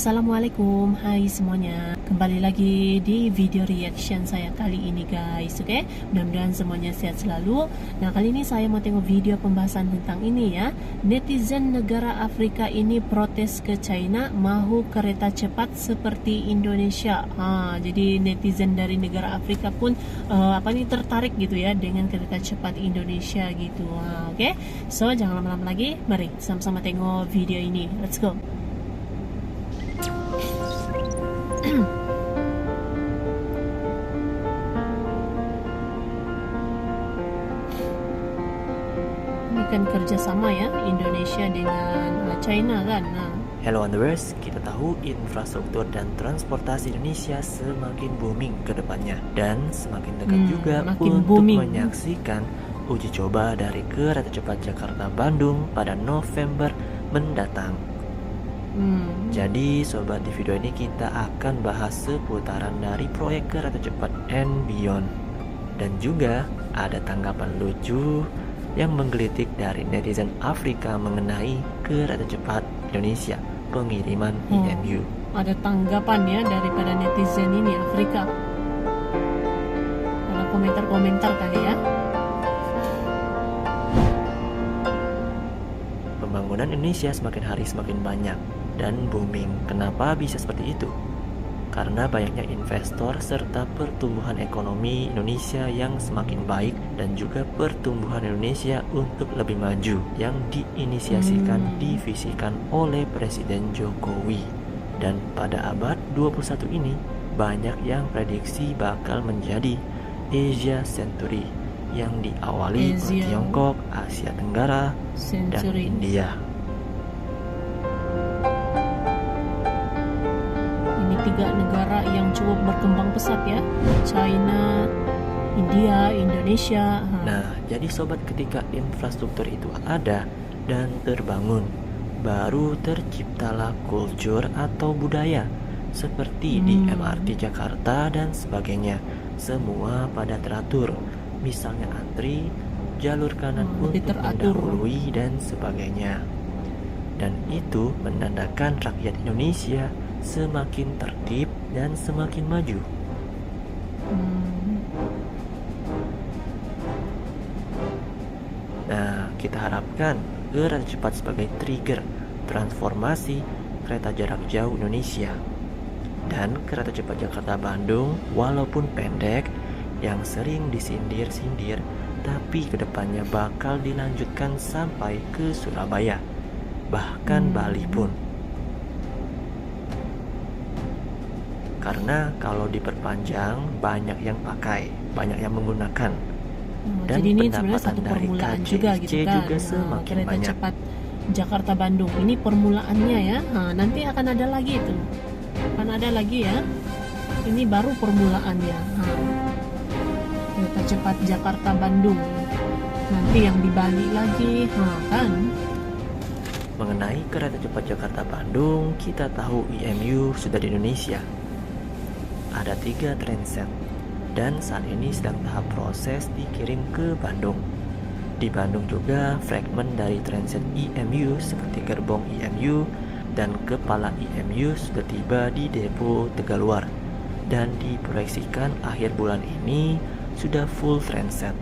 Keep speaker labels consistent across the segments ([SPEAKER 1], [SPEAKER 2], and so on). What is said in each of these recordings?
[SPEAKER 1] Assalamualaikum, hai semuanya. Kembali lagi di video reaction saya kali ini guys, oke? Mudah-mudahan semuanya sehat selalu. Nah, kali ini saya mau tengok video pembahasan tentang ini ya. Netizen negara Afrika ini protes ke China mahu kereta cepat seperti Indonesia. Jadi netizen dari negara Afrika pun tertarik gitu ya dengan kereta cepat Indonesia gitu. Oke? So, jangan lama-lama lagi. Mari sama-sama tengok video ini. Let's go. Ini kan kerjasama ya Indonesia dengan China kan.
[SPEAKER 2] Hello Wanderers, kita tahu infrastruktur dan transportasi Indonesia semakin booming ke depannya dan semakin dekat juga untuk menyaksikan uji coba dari kereta cepat Jakarta-Bandung pada November mendatang. Jadi sobat, di video ini kita akan bahas seputaran dari proyek kereta cepat and beyond. Dan juga ada tanggapan lucu yang menggelitik dari netizen Afrika mengenai kereta cepat Indonesia pengiriman IMU.
[SPEAKER 1] Ada tanggapan ya daripada netizen ini Afrika. Ada komentar-komentar kali ya.
[SPEAKER 2] Pembangunan Indonesia semakin hari semakin banyak dan booming. Kenapa bisa seperti itu? Karena banyaknya investor serta pertumbuhan ekonomi Indonesia yang semakin baik dan juga pertumbuhan Indonesia untuk lebih maju yang diinisiasikan, divisikan oleh Presiden Jokowi. Dan pada abad 21 ini banyak yang prediksi bakal menjadi Asia Century yang diawali oleh Tiongkok, Asia Tenggara, dan India.
[SPEAKER 1] Ini 3 negara yang cukup berkembang pesat ya, China, India, Indonesia.
[SPEAKER 2] Nah, jadi sobat, ketika infrastruktur itu ada dan terbangun, baru terciptalah kultur atau budaya seperti di MRT Jakarta dan sebagainya. Semua pada teratur. Misalnya antri, jalur kanan untuk mendahului dan sebagainya. Dan itu menandakan rakyat Indonesia semakin tertib dan semakin maju. Nah, kita harapkan kereta cepat sebagai trigger transformasi kereta jarak jauh Indonesia. Dan kereta cepat Jakarta-Bandung walaupun pendek, yang sering disindir-sindir, tapi kedepannya bakal dilanjutkan sampai ke Surabaya, bahkan Bali pun. Karena kalau diperpanjang banyak yang pakai, banyak yang menggunakan, dan
[SPEAKER 1] jadi ini
[SPEAKER 2] pendapatan dari KCIC
[SPEAKER 1] juga, gitu kan?
[SPEAKER 2] juga semakin
[SPEAKER 1] kereta
[SPEAKER 2] banyak.
[SPEAKER 1] Cepat Jakarta-Bandung ini permulaannya ya. Nanti akan ada lagi itu, akan ada lagi ya. Ini baru permulaannya. Kereta cepat Jakarta-Bandung, nanti yang di Bali lagi, kan?
[SPEAKER 2] Mengenai kereta cepat Jakarta-Bandung, kita tahu IMU sudah di Indonesia. Ada 3 trainset dan saat ini sedang tahap proses dikirim ke Bandung. Di Bandung juga fragmen dari trainset IMU seperti gerbong IMU dan kepala IMU sudah tiba di depo Tegaluar dan diproyeksikan akhir bulan ini sudah full trainset.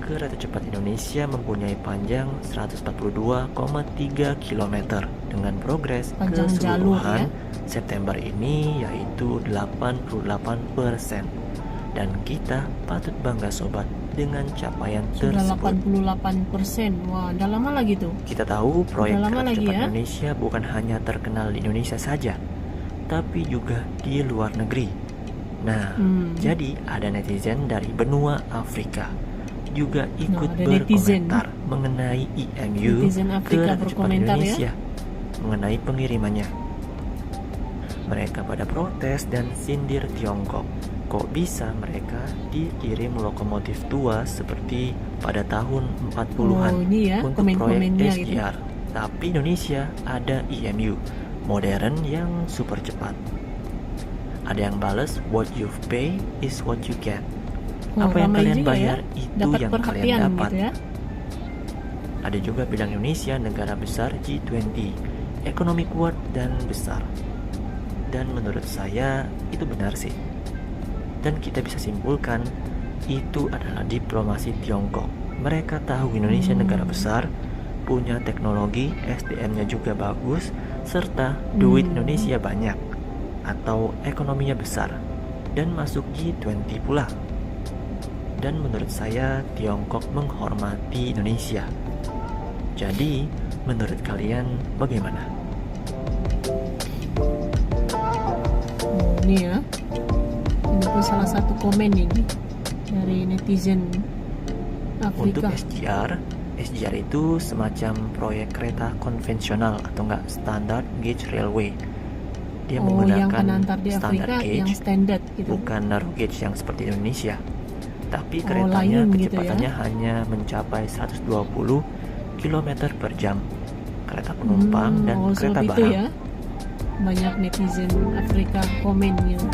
[SPEAKER 2] Kereta cepat Indonesia mempunyai panjang 142,3 km dengan progres keseluruhan September ini yaitu 88%. Dan kita patut bangga sobat dengan capaian tersebut.
[SPEAKER 1] Sudah 88%. Wah, udah lama lagi tuh.
[SPEAKER 2] Kita tahu proyek kereta cepat
[SPEAKER 1] ya?
[SPEAKER 2] Indonesia bukan hanya terkenal di Indonesia saja, tapi juga di luar negeri. Nah, jadi ada netizen dari benua Afrika juga ikut berkomentar mengenai IMU kereta cepat Indonesia, mengenai pengirimannya. Mereka pada protes dan sindir Tiongkok. Kok bisa mereka dikirim lokomotif tua seperti pada tahun 40-an untuk proyek SDR, tapi Indonesia ada IMU modern yang super cepat. Ada yang balas, what you pay is what you get. Apa yang
[SPEAKER 1] ramai
[SPEAKER 2] kalian
[SPEAKER 1] juga
[SPEAKER 2] bayar
[SPEAKER 1] ya,
[SPEAKER 2] itu
[SPEAKER 1] dapat
[SPEAKER 2] yang
[SPEAKER 1] perhatian
[SPEAKER 2] kalian dapat.
[SPEAKER 1] gitu ya.
[SPEAKER 2] Ada juga bilang Indonesia negara besar G20, ekonomi kuat dan besar. Dan menurut saya itu benar sih. Dan kita bisa simpulkan itu adalah diplomasi Tiongkok. Mereka tahu Indonesia negara besar, punya teknologi, SDM-nya juga bagus, serta duit Indonesia banyak atau ekonominya besar dan masuk G20 pula. Dan menurut saya Tiongkok menghormati Indonesia. Jadi, menurut kalian bagaimana?
[SPEAKER 1] Ini ya, ini pun salah satu komen ini dari netizen
[SPEAKER 2] Untuk
[SPEAKER 1] Afrika.
[SPEAKER 2] SGR itu semacam proyek kereta konvensional atau enggak standard gauge railway. Dia
[SPEAKER 1] yang
[SPEAKER 2] menggunakan
[SPEAKER 1] kan antar di
[SPEAKER 2] standard
[SPEAKER 1] Afrika
[SPEAKER 2] gauge,
[SPEAKER 1] yang standard gitu.
[SPEAKER 2] bukan narrow gauge yang seperti Indonesia. Tapi
[SPEAKER 1] lain
[SPEAKER 2] keretanya
[SPEAKER 1] gitu
[SPEAKER 2] kecepatannya hanya mencapai 120 km per jam. Kereta penumpang dan kereta
[SPEAKER 1] sebab itu
[SPEAKER 2] barang.
[SPEAKER 1] ya, banyak netizen Afrika komen gitu.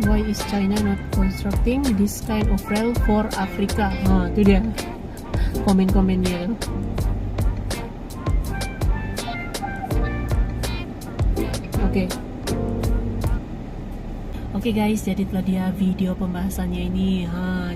[SPEAKER 1] Why is China not constructing this kind of rail for Africa? Itu dia komen-komennya. Oke guys, jadi telah dia video pembahasannya ini.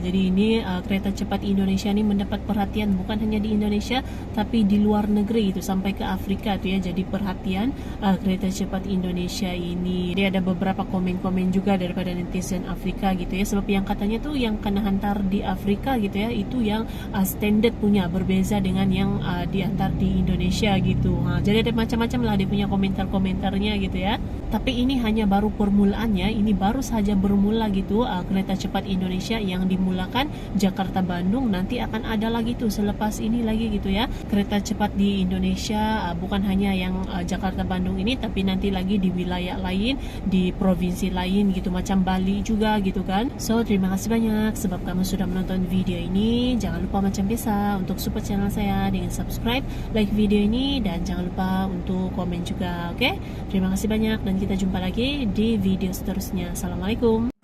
[SPEAKER 1] Jadi ini kereta cepat Indonesia ini mendapat perhatian bukan hanya di Indonesia tapi di luar negeri itu sampai ke Afrika tuh ya. Jadi perhatian kereta cepat Indonesia ini. Dia ada beberapa komen-komen juga daripada netizen Afrika gitu ya. Sebab yang katanya tuh yang kena hantar di Afrika gitu ya, itu yang standard punya, berbeza dengan yang diantar di Indonesia gitu. Jadi ada macam-macam lah dia punya komentar-komentarnya gitu ya. Tapi ini hanya baru permulaannya, ini baru saja bermula gitu kereta cepat Indonesia yang dimulakan Jakarta-Bandung. Nanti akan ada lagi tuh selepas ini lagi gitu ya, kereta cepat di Indonesia, bukan hanya yang Jakarta-Bandung ini, tapi nanti lagi di wilayah lain, di provinsi lain gitu, macam Bali juga gitu kan. So terima kasih banyak sebab kamu sudah menonton video ini. Jangan lupa macam biasa untuk support channel saya dengan subscribe, like video ini, dan jangan lupa untuk komen juga. Oke, terima kasih banyak dan kita jumpa lagi di video seterusnya. Assalamualaikum.